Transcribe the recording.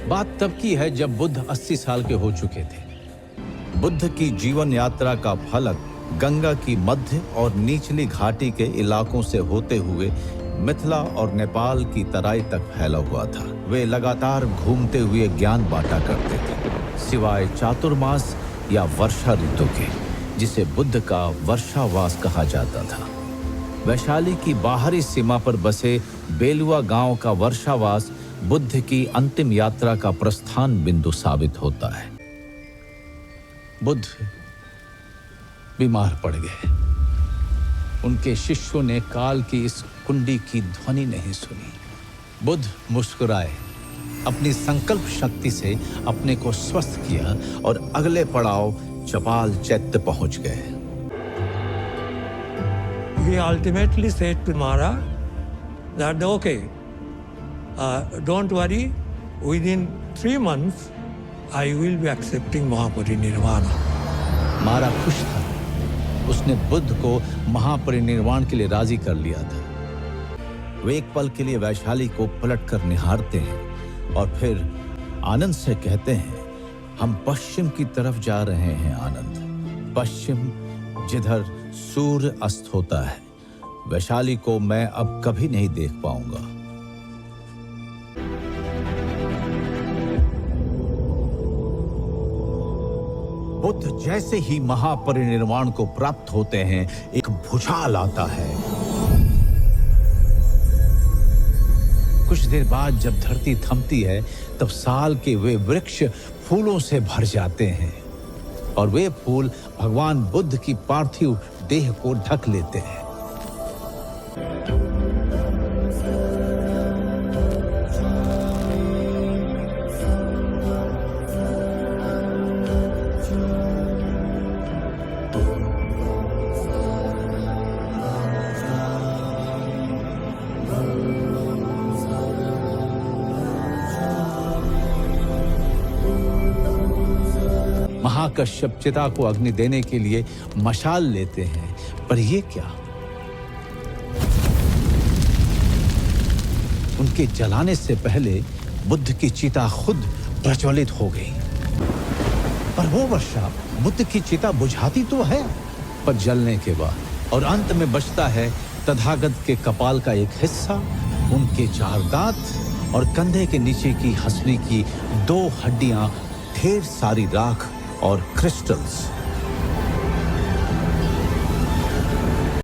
बात तब की है जब बुद्ध 80 साल के हो चुके थे। बुद्ध की जीवन यात्रा का फलक गंगा की मध्य और निचली घाटी के इलाकों से होते हुए मिथिला और नेपाल की तराई तक फैला हुआ था। वे लगातार घूमते हुए ज्ञान बांटा करते थे, सिवाय चातुर्मास या वर्षा ऋतु के, जिसे बुद्ध का वर्षावास कहा जाता था। वैशाली की बाहरी सीमा पर बसे बेलुआ गांव का वर्षावास बुद्ध की अंतिम यात्रा का प्रस्थान बिंदु साबित होता है। बुद्ध बीमार पड़ गए। उनके शिष्यों ने काल की इस कुंडी की ध्वनि नहीं सुनी। बुद्ध मुस्कुराए, अपनी संकल्प शक्ति से अपने को स्वस्थ किया और अगले पड़ाव चपाल चैत्य पहुंच गए। He ultimately said to Mara that okay, don't worry, within 3 months I will be accepting महापरिनिर्वाण। मारा खुश था, उसने बुद्ध को महापरिनिर्वाण के लिए राजी कर लिया था। वे एक पल के लिए वैशाली को पलटकर निहारते हैं और फिर आनंद से कहते हैं, हम पश्चिम की तरफ जा रहे हैं आनंद, पश्चिम जिधर सूर्य अस्त होता है। वैशाली को मैं अब कभी नहीं देख पाऊंगा। बुद्ध जैसे ही महापरिनिर्वाण को प्राप्त होते हैं, एक भूचाल आता है। कुछ देर बाद जब धरती थमती है, तब साल के वे वृक्ष फूलों से भर जाते हैं और वे फूल भगवान बुद्ध की पार्थिव देह को ढक लेते हैं। महाकश्यप चिता को अग्नि देने के लिए मशाल लेते हैं, पर ये क्या? उनके जलाने से पहले बुद्ध की चिता खुद प्रज्वलित हो गई। पर वो वर्षा बुद्ध की चिता बुझाती तो है, पर जलने के बाद, और अंत में बचता है तथागत के कपाल का एक हिस्सा, उनके 4 दांत और कंधे के नीचे की हंसली की 2 हड्डियां, ढेर सारी राख और क्रिस्टल्स।